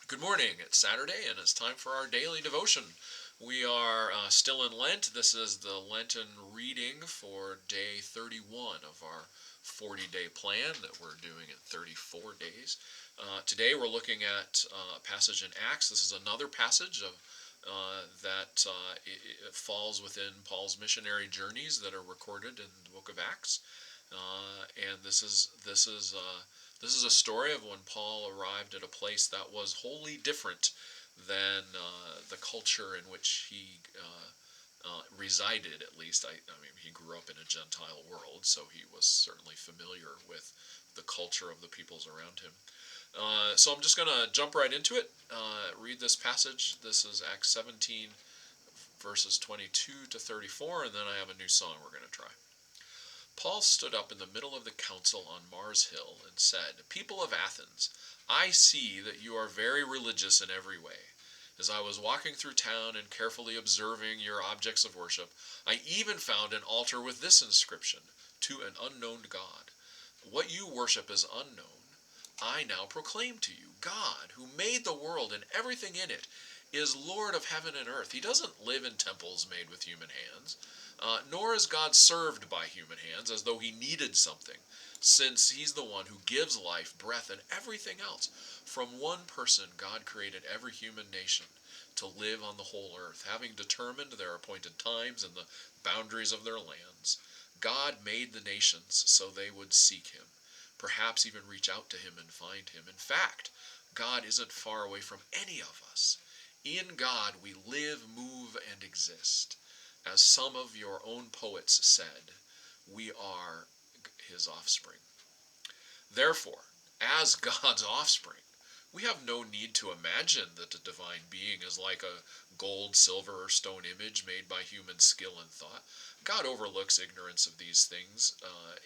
Good morning. It's Saturday and it's time for our daily devotion. We are still in Lent. This is the Lenten reading for day 31 of our 40-day plan that we're doing in 34 days. Today we're looking at a passage in Acts. This is another passage that it falls within Paul's missionary journeys that are recorded in the book of Acts. And this is a story of when Paul arrived at a place that was wholly different than the culture in which he resided. At least, I mean, he grew up in a Gentile world, so he was certainly familiar with the culture of the peoples around him. So I'm just going to jump right into it. Read this passage. This is Acts 17, verses 22 to 34, and then I have a new song we're going to try. Paul stood up in the middle of the council on Mars Hill and said, "People of Athens, I see that you are very religious in every way. As I was walking through town and carefully observing your objects of worship, I even found an altar with this inscription, 'To an unknown God.' What you worship is unknown. I now proclaim to you, God, who made the world and everything in it, is Lord of heaven and earth. He doesn't live in temples made with human hands. Nor is God served by human hands as though he needed something, since he's the one who gives life, breath, and everything else. From one person, God created every human nation to live on the whole earth, having determined their appointed times and the boundaries of their lands. God made the nations so they would seek him, perhaps even reach out to him and find him. In fact, God isn't far away from any of us. In God we live, move, and exist. As some of your own poets said, we are his offspring. Therefore, as God's offspring, we have no need to imagine that a divine being is like a gold, silver, or stone image made by human skill and thought. God overlooks ignorance of these things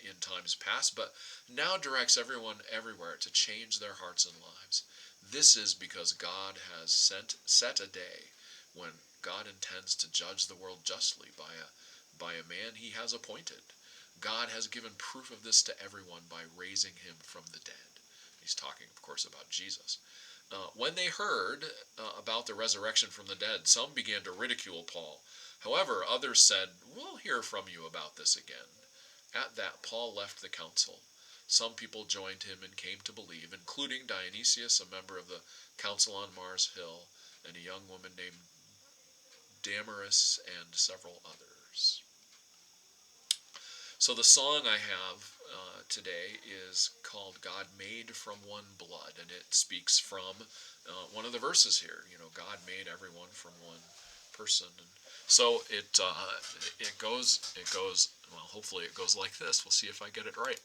in times past, but now directs everyone everywhere to change their hearts and lives. This is because God has set a day when God intends to judge the world justly by a man he has appointed. God has given proof of this to everyone by raising him from the dead. He's talking, of course, about Jesus. When they heard about the resurrection from the dead, some began to ridicule Paul. However, others said, "We'll hear from you about this again." At that, Paul left the council. Some people joined him and came to believe, including Dionysius, a member of the council on Mars Hill, and a young woman named Damaris, and several others. So the song I have today is called "God Made from One Blood," and it speaks from one of the verses here. You know, God made everyone from one person, and so it goes. Well, hopefully it goes like this. We'll see if I get it right.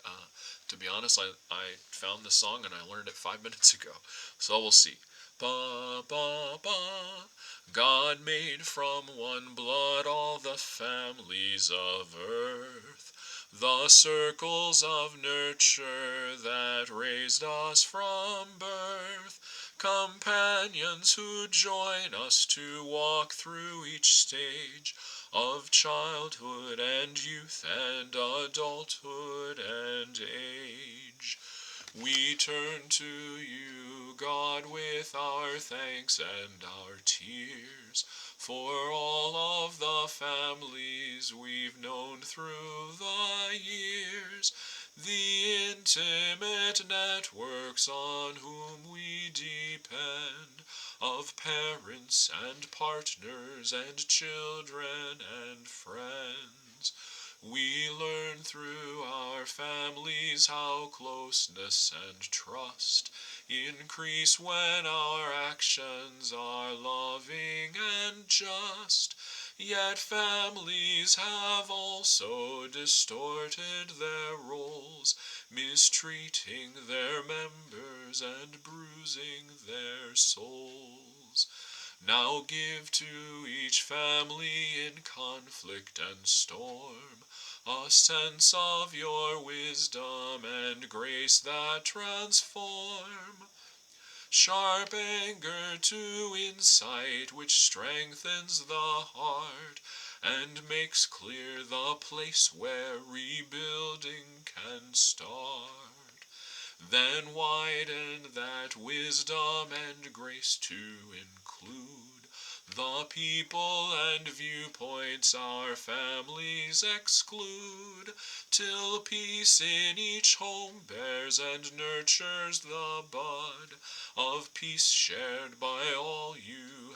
To be honest, I found this song and I learned it 5 minutes ago, so we'll see. Ba ba ba. God made from one blood all the families of earth, the circles of nurture that raised us from birth, companions who join us to walk through each stage of childhood and youth and adulthood and age. We turn to you, God, with our thanks and our tears, for all of the families we've known through the years, the intimate networks on whom we depend, of parents and partners and children and friends. We learn through our families how closeness and trust increase when our actions are loving and just. Yet families have also distorted their roles, mistreating their members and bruising their souls. Now give to each family in conflict and storm a sense of your wisdom and grace that transform. Sharp anger to insight which strengthens the heart and makes clear the place where rebuilding can start. Then widen that wisdom and grace to include the people and viewpoints our families exclude, till peace in each home bears and nurtures the bud of peace shared by all you